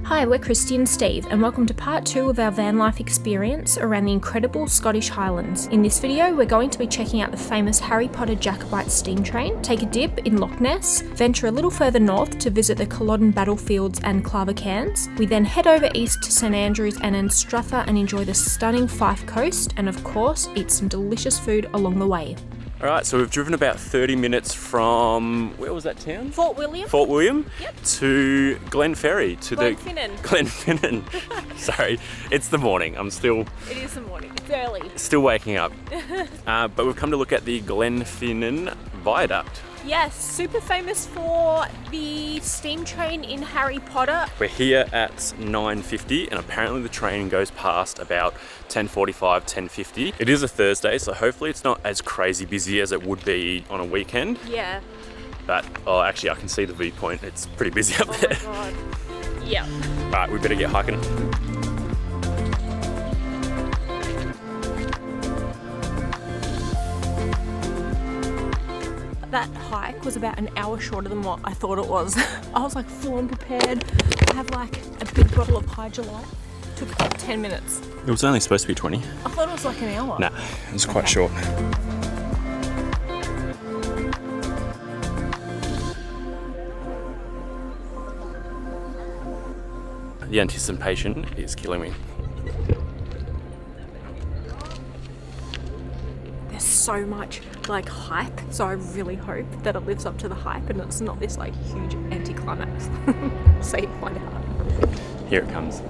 Hi, we're Kristy and Steve, and welcome to part 2 of our van life experience around the incredible Scottish Highlands. In this video, we're going to be checking out the famous Harry Potter Jacobite steam train, take a dip in Loch Ness, venture a little further north to visit the Culloden Battlefields and Clavacans. We then head over east to St Andrews and Anstruther and enjoy the stunning Fife coast, and of course, eat some delicious food along the way. Alright, so we've driven about 30 minutes from, where was that town? Fort William. Fort William? Yep. To Glenferrie. Glenfinnan. Glenfinnan. Sorry, it's the morning. It is the morning. It's early. Still waking up. But we've come to look at the Glenfinnan Viaduct. Yes, super famous for the steam train in Harry Potter. We're here at 9:50 and apparently the train goes past about 10:45, 10:50. It is a Thursday, so hopefully it's not as crazy busy as it would be on a weekend. Yeah. But, oh, actually I can see the viewpoint. It's pretty busy up there. Oh my god. Yeah. Right, we better get hiking. That hike was about an hour shorter than what I thought it was. I was like full on prepared. I have like a big bottle of Hydrolite. Took about 10 minutes. It was only supposed to be 20. I thought it was like an hour. Nah, it was quite short. The anticipation is killing me. There's so much like hype, so I really hope that it lives up to the hype and it's not this like huge anticlimax. Say it, find out. Here it comes.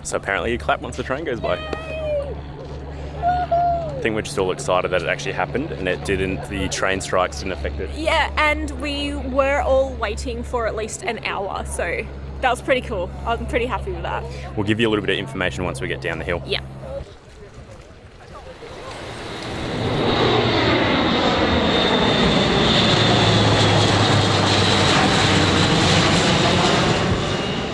So apparently you clap once the train goes by. I think we're just all excited that it actually happened and it didn't, the train strikes didn't affect it. Yeah, and we were all waiting for at least an hour, so that was pretty cool. I'm pretty happy with that. We'll give you a little bit of information once we get down the hill. Yeah.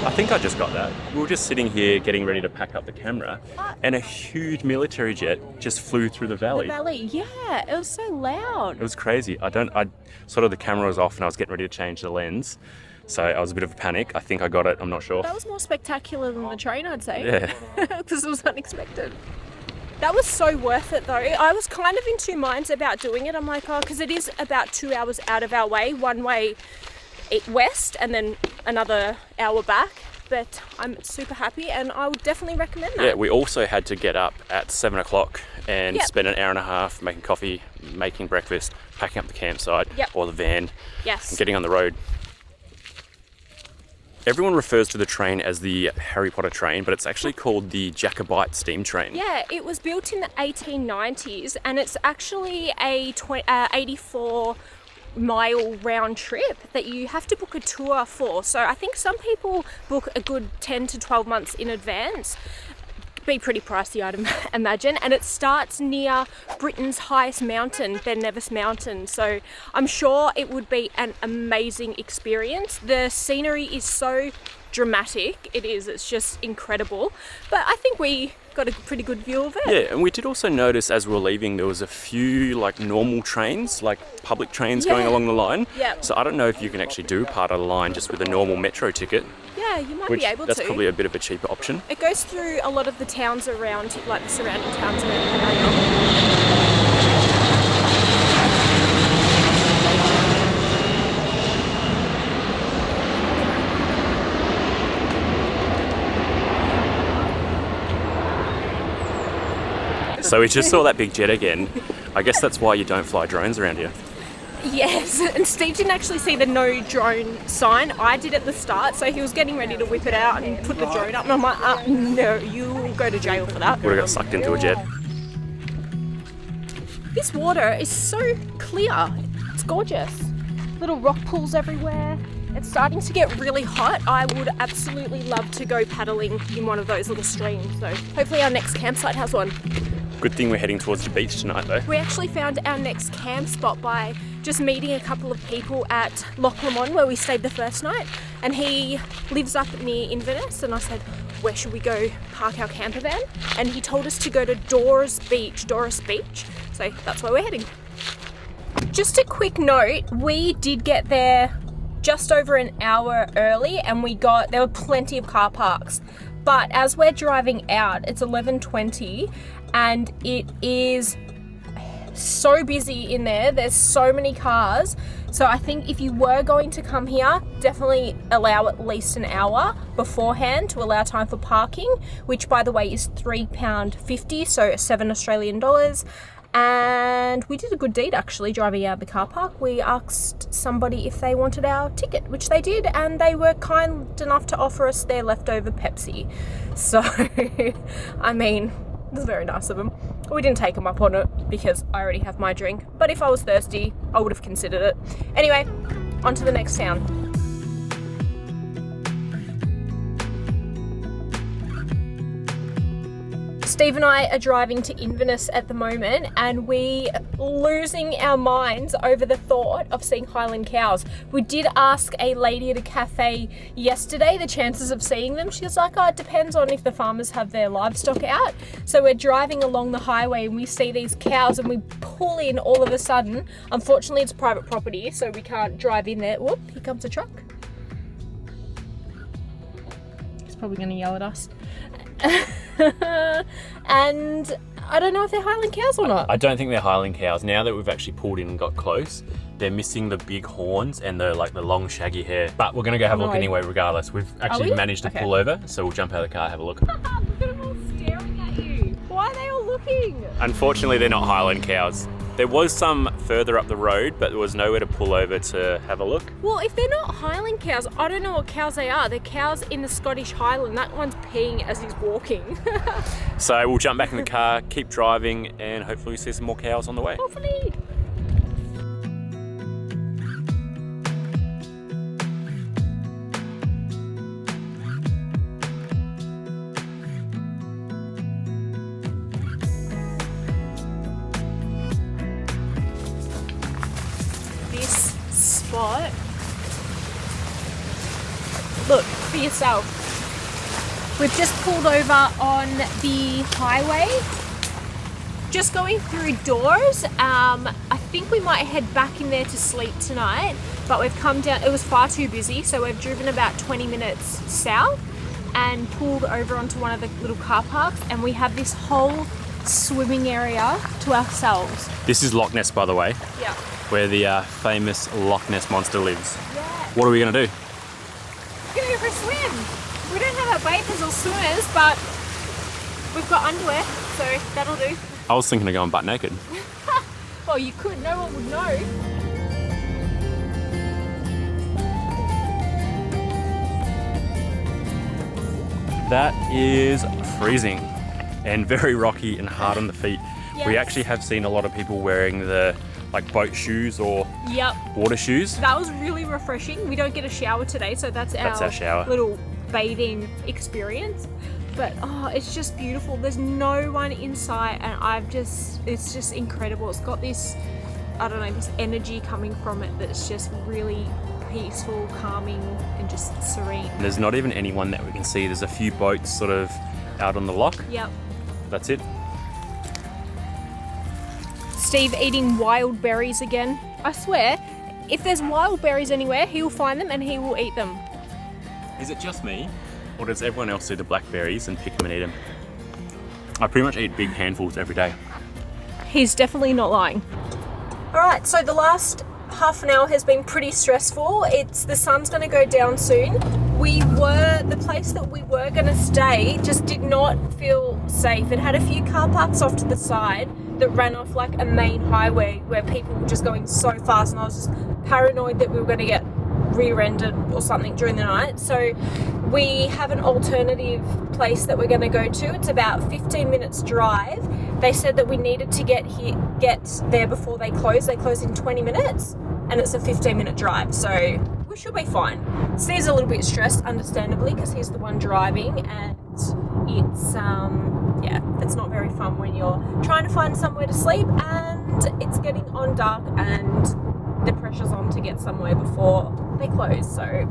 I think I just got that. We were just sitting here getting ready to pack up the camera and a huge military jet just flew through the valley. Yeah, it was so loud. It was crazy. The camera was off and I was getting ready to change the lens. So I was a bit of a panic. I think I got it, I'm not sure. That was more spectacular than the train, I'd say. Yeah. Because it was unexpected. That was so worth it though. I was kind of in two minds about doing it. I'm like, because it is about 2 hours out of our way, one way west and then another hour back. But I'm super happy and I would definitely recommend that. Yeah, we also had to get up at 7 o'clock and spend an hour and a half making coffee, making breakfast, packing up the campsite or the van, and getting on the road. Everyone refers to the train as the Harry Potter train, but it's actually called the Jacobite steam train. Yeah, it was built in the 1890s and it's actually a 84-mile round trip that you have to book a tour for. So I think some people book a good 10 to 12 months in advance. Be pretty pricey, I'd imagine. And it starts near Britain's highest mountain, Ben Nevis Mountain. So I'm sure it would be an amazing experience. The scenery is so dramatic. It's just incredible. But I think we got a pretty good view of it. Yeah, and we did also notice as we were leaving there was a few like normal trains, like public trains going along the line. Yeah. So I don't know if you can actually do part of the line just with a normal metro ticket. Yeah, you might be able to. That's probably a bit of a cheaper option. It goes through a lot of the towns around, like the surrounding towns around the area. So we just saw that big jet again. I guess that's why you don't fly drones around here. Yes, and Steve didn't actually see the no drone sign. I did at the start, so he was getting ready to whip it out and put the drone up, and I'm like, no, you will go to jail for that. Would have got sucked into a jet. This water is so clear. It's gorgeous. Little rock pools everywhere. It's starting to get really hot. I would absolutely love to go paddling in one of those little streams. So hopefully our next campsite has one. Good thing we're heading towards the beach tonight though. We actually found our next camp spot by just meeting a couple of people at Loch Ness where we stayed the first night, and he lives up near Inverness, and I said, where should we go park our camper van? And he told us to go to Doris Beach, so that's where we're heading. Just a quick note, we did get there just over an hour early, and there were plenty of car parks, but as we're driving out, it's 11:20 and it is so busy in there. There's so many cars. So I think if you were going to come here, definitely allow at least an hour beforehand to allow time for parking, which by the way is £3.50, so $7 Australian. And we did a good deed actually driving out of the car park. We asked somebody if they wanted our ticket, which they did, and they were kind enough to offer us their leftover Pepsi. So, I mean, it was very nice of them. We didn't take them up on it because I already have my drink, but if I was thirsty, I would have considered it. Anyway, on to the next town. Steve and I are driving to Inverness at the moment, and we losing our minds over the thought of seeing Highland cows. We did ask a lady at a cafe yesterday the chances of seeing them. She was like, oh, it depends on if the farmers have their livestock out. So we're driving along the highway and we see these cows and we pull in all of a sudden. Unfortunately, it's private property, so we can't drive in there. Whoop, here comes a truck. He's probably going to yell at us. And I don't know if they're Highland cows or not. I don't think they're Highland cows. Now that we've actually pulled in and got close, they're missing the big horns and the long shaggy hair. But we're going to go have a look anyway regardless. We've actually managed to pull over, so we'll jump out of the car and have a look. Look at them all staring at you. Why are they all looking? Unfortunately, they're not Highland cows. There was some further up the road, but there was nowhere to pull over to have a look. Well, if they're not Highland cows, I don't know what cows they are. They're cows in the Scottish Highland. That one's peeing as he's walking. So we'll jump back in the car, keep driving, and hopefully see some more cows on the way. Hopefully. Spot. Look for yourself. We've just pulled over on the highway, just going through doors. I think we might head back in there to sleep tonight, but we've come down. It was far too busy, so we've driven about 20 minutes south and pulled over onto one of the little car parks, and we have this whole swimming area to ourselves. This is Loch Ness, by the way. Yeah. Where the famous Loch Ness monster lives. Yeah. What are we going to do? We're going to go for a swim. We don't have our bathers or swimmers, but we've got underwear, so that'll do. I was thinking of going butt naked. Well, you could. No one would know. That is freezing and very rocky and hard on the feet. Yes. We actually have seen a lot of people wearing the boat shoes or water shoes. That was really refreshing. We don't get a shower today, so that's our shower. Little bathing experience. But it's just beautiful. There's no one in sight, and it's just incredible. It's got this, I don't know, this energy coming from it that's just really peaceful, calming, and just serene. And there's not even anyone that we can see. There's a few boats sort of out on the loch. Yep. That's it. Steve eating wild berries again. I swear, if there's wild berries anywhere, he will find them and he will eat them. Is it just me? Or does everyone else see the blackberries and pick them and eat them? I pretty much eat big handfuls every day. He's definitely not lying. Alright, so the last half an hour has been pretty stressful. The sun's going to go down soon. The place that we were going to stay just did not feel safe. It had a few car parks off to the side that ran off like a main highway where people were just going so fast, and I was just paranoid that we were going to get rear-ended or something during the night. So we have an alternative place that we're going to go to. It's about 15 minutes drive. They said that we needed to get there before they close. They close in 20 minutes and it's a 15-minute drive. So we should be fine. Steve's a little bit stressed, understandably, because he's the one driving, and it's yeah, it's not very fun when you're trying to find somewhere to sleep and it's getting on dark and the pressure's on to get somewhere before they close. So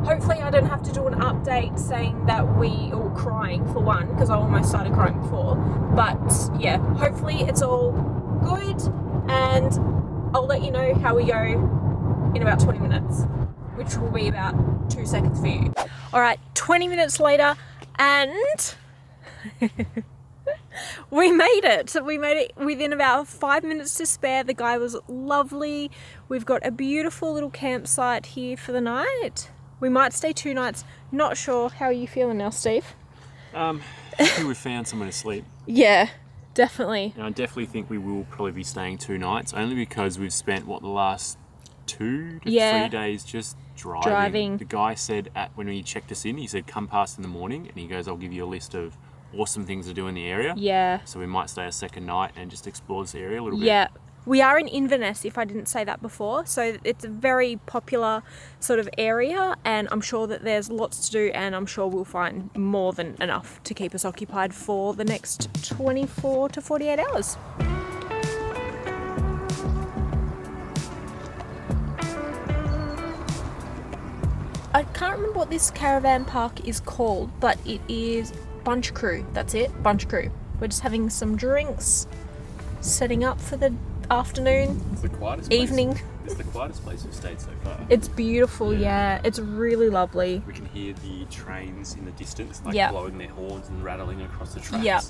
hopefully I don't have to do an update saying that we all crying, for one, because I almost started crying before. But yeah, hopefully it's all good, and I'll let you know how we go in about 20 minutes, which will be about 2 seconds for you. All right, 20 minutes later, and we made it. So we made it within about 5 minutes to spare. The guy was lovely. We've got a beautiful little campsite here for the night. We might stay 2 nights. Not sure. How are you feeling now, Steve? Happy we found somewhere to sleep. Yeah, definitely. And I definitely think we will probably be staying 2 nights, only because we've spent, the last 2 to 3 days just driving. The guy said when he checked us in, he said, come past in the morning, and he goes, I'll give you a list of awesome things to do in the area. Yeah. So we might stay a second night and just explore this area a little bit. Yeah. We are in Inverness, if I didn't say that before. So it's a very popular sort of area, and I'm sure that there's lots to do, and I'm sure we'll find more than enough to keep us occupied for the next 24 to 48 hours. I can't remember what this caravan park is called, but it is Bunch Crew. That's it, Bunch Crew. We're just having some drinks, setting up for the afternoon, It's the quietest evening. place. It's the quietest place we've stayed so far. It's beautiful, yeah. It's really lovely. We can hear the trains in the distance, Yeah. blowing their horns and rattling across the tracks. Yeah.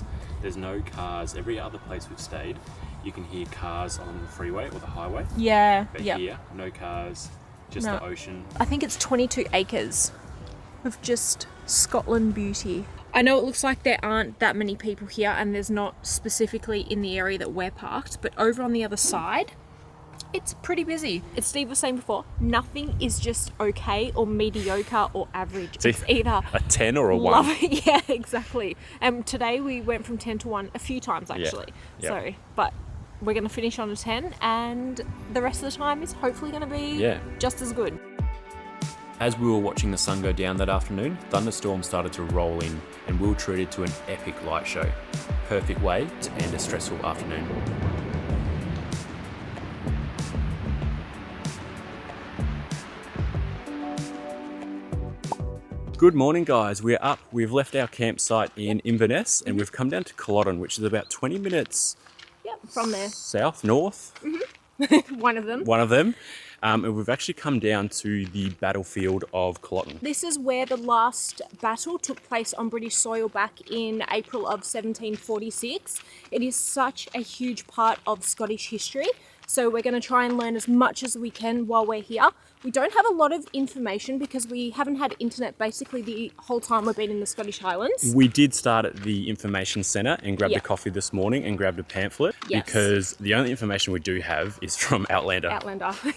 There's no cars. Every other place we've stayed, you can hear cars on the freeway or the highway. Yeah, But yeah. here, no cars, just No. the ocean. I think it's 22 acres of just Scotland beauty. I know it looks like there aren't that many people here, and there's not specifically in the area that we're parked, but over on the other side, it's pretty busy. As Steve was saying before, nothing is just okay or mediocre or average. It's either a 10 or a 1. Yeah, exactly. And today we went from 10 to 1 a few times actually. Yeah. So, but we're going to finish on a 10, and the rest of the time is hopefully going to be just as good. As we were watching the sun go down that afternoon, thunderstorms started to roll in, and we were treated to an epic light show. Perfect way to end a stressful afternoon. Good morning, guys. We're up. We've left our campsite in Inverness, and we've come down to Culloden, which is about 20 minutes from there. south, north. One of them. One of them. And we've actually come down to the Battlefield of Colton. This is where the last battle took place on British soil back in April of 1746. It is such a huge part of Scottish history, so we're going to try and learn as much as we can while we're here. We don't have a lot of information because we haven't had internet basically the whole time we've been in the Scottish Highlands. We did start at the information centre and grabbed a coffee this morning and grabbed a pamphlet because the only information we do have is from Outlander.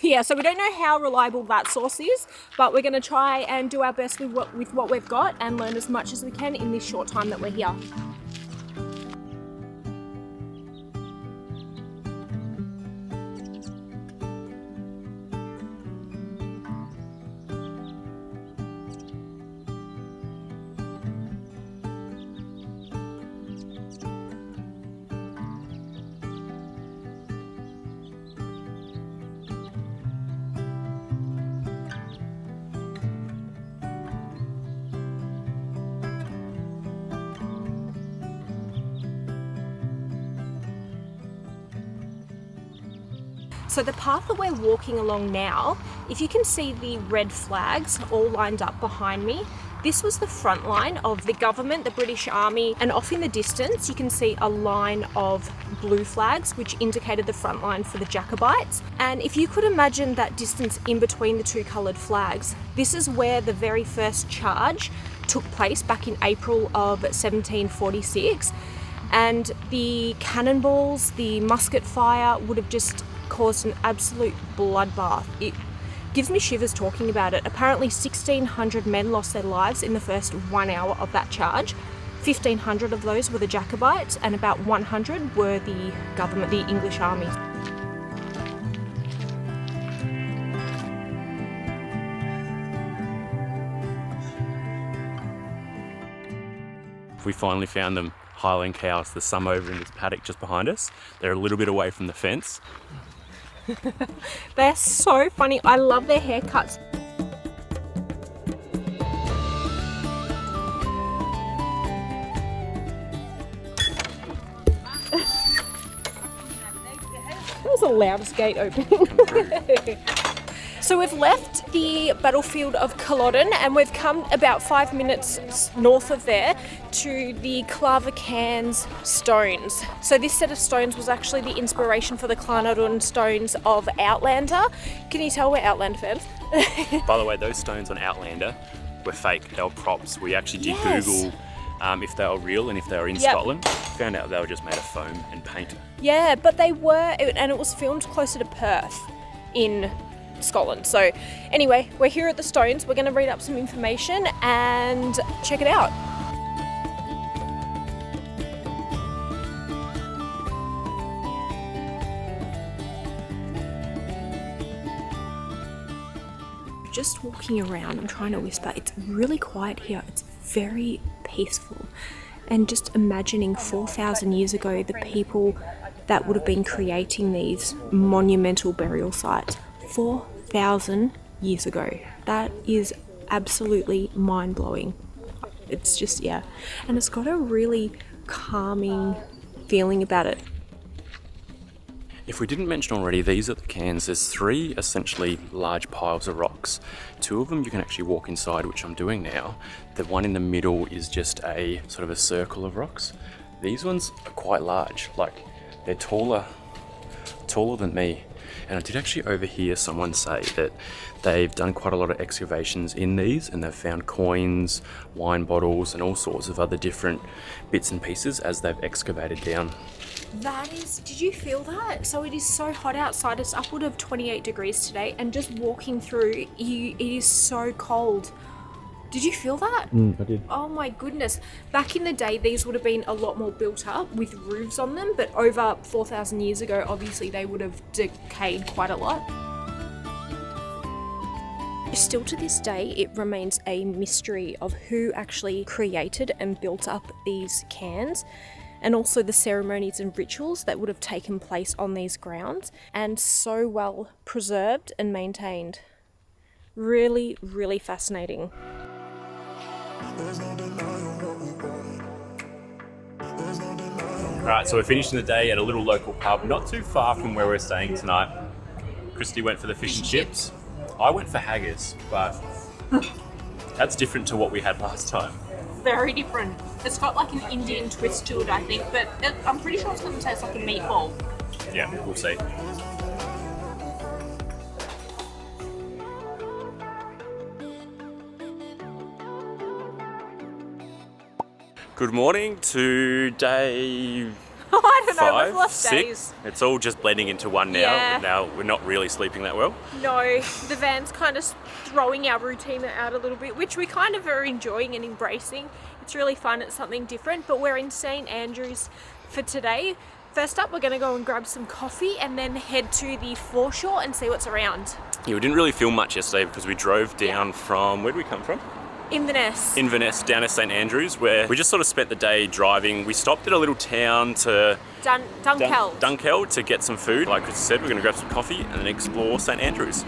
Yeah, so we don't know how reliable that source is, but we're going to try and do our best with what we've got and learn as much as we can in this short time that we're here. So the path that we're walking along now, if you can see the red flags all lined up behind me, this was the front line of the government, the British Army, and off in the distance you can see a line of blue flags which indicated the front line for the Jacobites. And if you could imagine that distance in between the two coloured flags, this is where the very first charge took place back in April of 1746. And the cannonballs, the musket fire would have just caused an absolute bloodbath. It gives me shivers talking about it. Apparently 1,600 men lost their lives in the first 1 hour of that charge. 1,500 of those were the Jacobites, and about 100 were the government, the English army. we finally found them. Highland cows. There's some over in this paddock just behind us. They're a little bit away from the fence. They're so funny. I love their haircuts. That was the loudest gate opening. So we've left the Battlefield of Culloden and we've come about 5 minutes north of there to the Clavacan Stones. So this set of stones was actually the inspiration for the Culloden Stones of Outlander. Can you tell we're Outlander fans? By the way, those stones on Outlander were fake. They were props. We actually did Google if they were real and if they were in Scotland. Found out they were just made of foam and paint. Yeah, but they were, and it was filmed closer to Perth in Scotland. So anyway, we're here at the Stones. We're going to read up some information and check it out. Just walking around, I'm trying to whisper. It's really quiet here. It's very peaceful. And just imagining 4,000 years ago, the people that would have been creating these monumental burial sites. 4,000 years ago. That is absolutely mind-blowing. It's just, yeah. And it's got a really calming feeling about it. If we didn't mention already, these are the cans. There's 3 essentially large piles of rocks. 2 of them you can actually walk inside, which I'm doing now. The one in the middle is just a sort of a circle of rocks. These ones are quite large, like they're taller than me. And I did actually overhear someone say that they've done quite a lot of excavations in these and they've found coins, wine bottles and all sorts of other different bits and pieces as they've excavated down. That is, did you feel that? So it is so hot outside. It's upward of 28 degrees today and just walking through, it is so cold. Did you feel that? I did. Oh my goodness. Back in the day, these would have been a lot more built up with roofs on them, but over 4,000 years ago, obviously they would have decayed quite a lot. Still to this day, it remains a mystery of who actually created and built up these cans, and also the ceremonies and rituals that would have taken place on these grounds, and so well preserved and maintained. Really, really fascinating. Alright, so we're finishing the day at a little local pub, not too far from where we're staying tonight. Kristy went for the fish and chips. I went for haggis, but that's different to what we had last time. Very different. It's got like an Indian twist to it, I think, but I'm pretty sure it's going to taste like a meatball. Yeah, we'll see. Good morning to day I don't know, 5, we've lost 6. days. It's all just blending into one now. Yeah. Now we're not really sleeping that well. No, the van's kind of throwing our routine out a little bit, which we kind of are enjoying and embracing. It's really fun, it's something different, but we're in St Andrews for today. First up, we're going to go and grab some coffee and then head to the foreshore and see what's around. Yeah, we didn't really film much yesterday because we drove down from, where did we come from? Inverness. Inverness, down to St Andrews, where we just sort of spent the day driving. We stopped at a little town to Dunkeld to get some food. Like I said, we're going to grab some coffee and then explore St Andrews.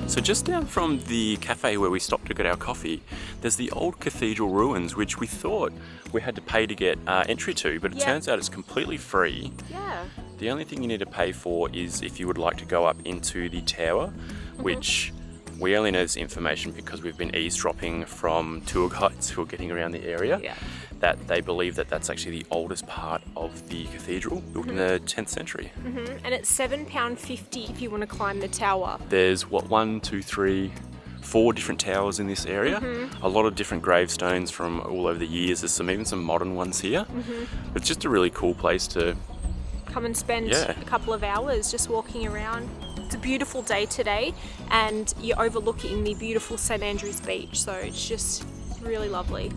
So just down from the cafe where we stopped to get our coffee, there's the old cathedral ruins, which we thought we had to pay to get entry to, but it turns out it's completely free. Yeah. The only thing you need to pay for is if you would like to go up into the tower, which we only know this information because we've been eavesdropping from tour guides who are getting around the area. Yeah. That they believe that that's actually the oldest part of the cathedral, built in the 10th century. And it's £7.50 if you want to climb the tower. There's 1, 2, 3, 4 different towers in this area. A lot of different gravestones from all over the years. There's even some modern ones here. It's just a really cool place to come and spend a couple of hours just walking around. It's a beautiful day today and you're overlooking the beautiful St Andrews beach, so it's just really lovely.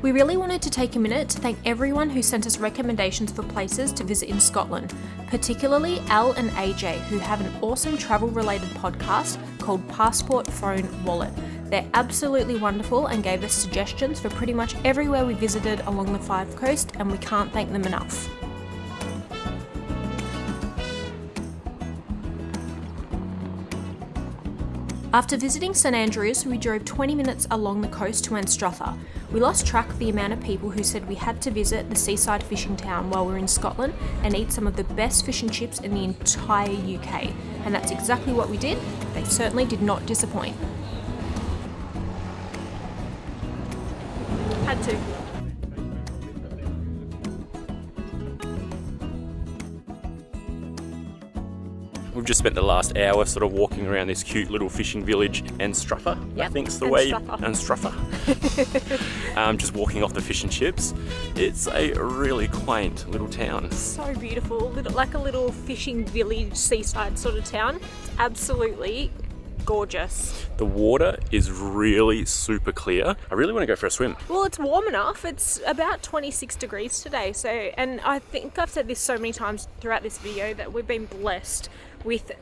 We really wanted to take a minute to thank everyone who sent us recommendations for places to visit in Scotland, particularly Al and AJ, who have an awesome travel-related podcast called Passport, Phone, Wallet. They're absolutely wonderful and gave us suggestions for pretty much everywhere we visited along the Fife Coast, and we can't thank them enough. After visiting St Andrews, we drove 20 minutes along the coast to Anstruther. We lost track of the amount of people who said we had to visit the seaside fishing town while we were in Scotland and eat some of the best fish and chips in the entire UK. And that's exactly what we did. They certainly did not disappoint. Had to. We've just spent the last hour sort of walking around this cute little fishing village, Anstruther, I think's the way. Anstruther. Just walking off the fish and chips. It's a really quaint little town. So beautiful, like a little fishing village, seaside sort of town. It's absolutely gorgeous. The water is really super clear. I really want to go for a swim. Well, it's warm enough. It's about 26 degrees today. And I think I've said this so many times throughout this video that we've been blessed with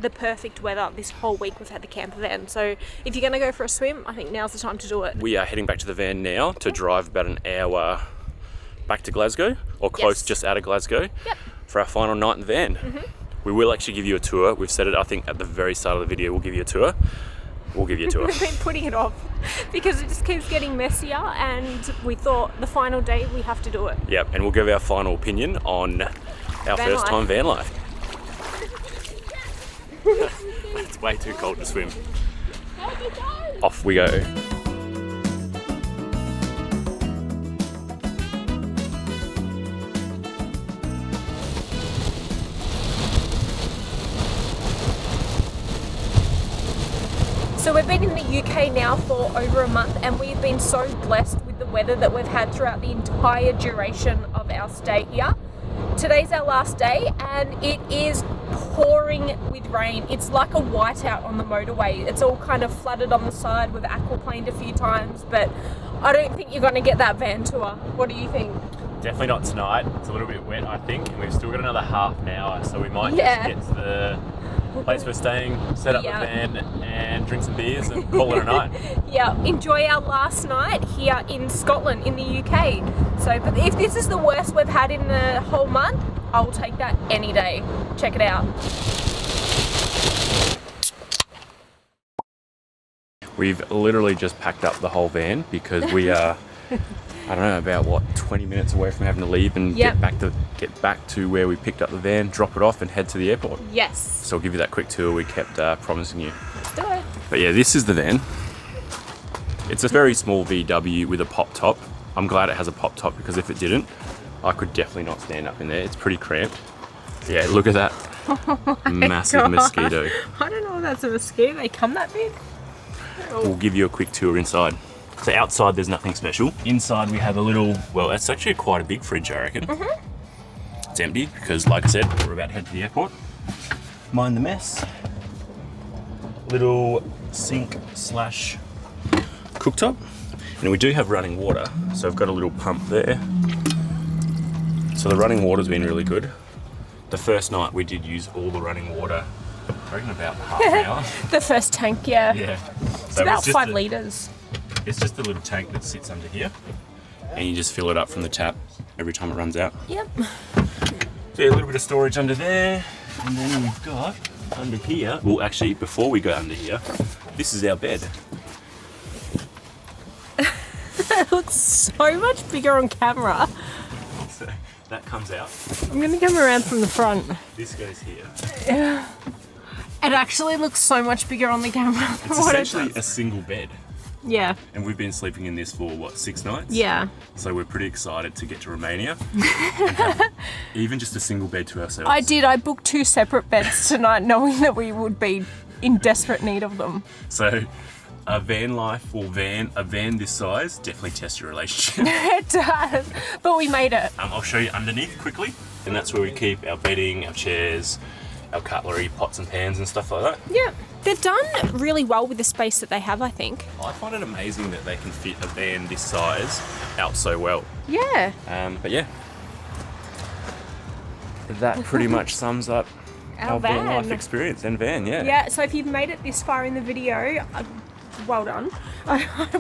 the perfect weather this whole week. We've had the camper van. So if you're going to go for a swim, I think now's the time to do it. We are heading back to the van now to drive about an hour back to Glasgow, or close, just out of Glasgow, for our final night in the van. We will actually give you a tour. We've said it, I think, at the very start of the video, we'll give you a tour. We'll give you a tour. We've been putting it off because it just keeps getting messier, and we thought the final day we have to do it. Yep, and we'll give our final opinion on our first time van life. It's way too cold to swim. Off we go. So we've been in the UK now for over a month, and we've been so blessed with the weather that we've had throughout the entire duration of our stay here. Today's our last day and it is pouring with rain. It's like a whiteout on the motorway. It's all kind of flooded on the side. We've aquaplaned a few times, but I don't think you're going to get that van tour. What do you think? Definitely not tonight. It's a little bit wet, I think, and we've still got another half an hour, so we might just get to the place we're staying, set up the van and drink some beers and call it a night. Enjoy our last night here in Scotland, in the UK. So, but if this is the worst we've had in the whole month, I will take that any day. Check it out. We've literally just packed up the whole van because we are, I don't know, about 20 minutes away from having to leave and get back to where we picked up the van, drop it off and head to the airport. Yes. So I'll give you that quick tour we kept promising you. Let's do it. But yeah, this is the van. It's a very small VW with a pop top. I'm glad it has a pop top because if it didn't, I could definitely not stand up in there. It's pretty cramped. Yeah, look at that. Massive mosquito. I don't know if that's a mosquito. They come that big? We'll give you a quick tour inside. So outside there's nothing special. Inside we have a little, well, it's actually quite a big fridge, I reckon. It's empty because, like I said, we're about to head to the airport. Mind the mess. Little sink slash cooktop. And we do have running water, so I've got a little pump there. So the running water's been really good. The first night we did use all the running water, I reckon about half an hour. The first tank, yeah. It's So about 5 litres. It's just a little tank that sits under here, and you just fill it up from the tap every time it runs out. Yep. So a little bit of storage under there, and then we've got under here. Well, actually, before we go under here, this is our bed. It looks so much bigger on camera. So that comes out. I'm going to come around from the front. This goes here. Yeah. It actually looks so much bigger on the camera. It's essentially a single bed. Yeah. And we've been sleeping in this for, 6 nights? Yeah. So we're pretty excited to get to Romania and have even just a single bed to ourselves. I booked 2 separate beds tonight knowing that we would be in desperate need of them. So a van life or a van this size definitely tests your relationship. It does. But we made it. I'll show you underneath quickly. And that's where we keep our bedding, our chairs, our cutlery, pots and pans and stuff like that. Yeah, they've done really well with the space that they have, I think. I find it amazing that they can fit a van this size out so well. Yeah. But yeah, that pretty much sums up our van life experience and van, yeah. Yeah, so if you've made it this far in the video, well done.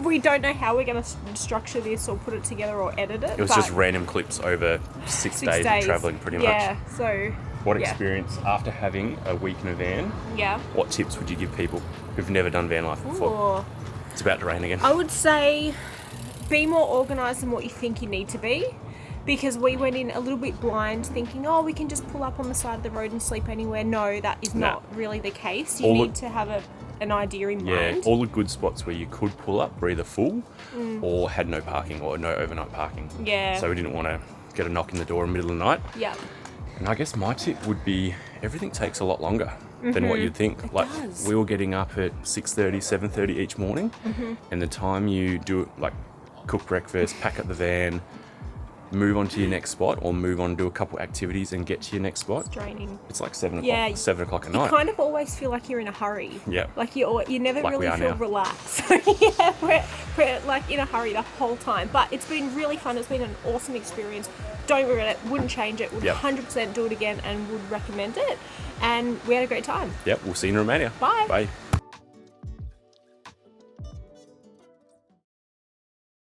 We don't know how we're going to structure this or put it together or edit it. It was just random clips over six days of travelling pretty much. Yeah, so... What experience, after having a week in a van, what tips would you give people who've never done van life before? It's about to rain again. I would say be more organised than what you think you need to be. Because we went in a little bit blind thinking, oh, we can just pull up on the side of the road and sleep anywhere. No, that is not really the case. You need to have an idea in mind. Yeah, all the good spots where you could pull up were either full or had no parking or no overnight parking. Yeah. So we didn't want to get a knock in the door in the middle of the night. Yeah. And I guess my tip would be everything takes a lot longer than what you'd think. It does. We were getting up at 6:30, 7:30 each morning, and the time you do like cook breakfast, pack up the van, move on to your next spot or move on, do a couple activities and get to your next spot. It's draining. It's like 7 o'clock, 7 o'clock at night. You kind of always feel like you're in a hurry. Yeah. Like you never like really feel relaxed. Yeah, we're like in a hurry the whole time. But it's been really fun. It's been an awesome experience. Don't regret it. Wouldn't change it. Would 100% do it again and would recommend it. And we had a great time. Yep. We'll see you in Romania. Bye. Bye.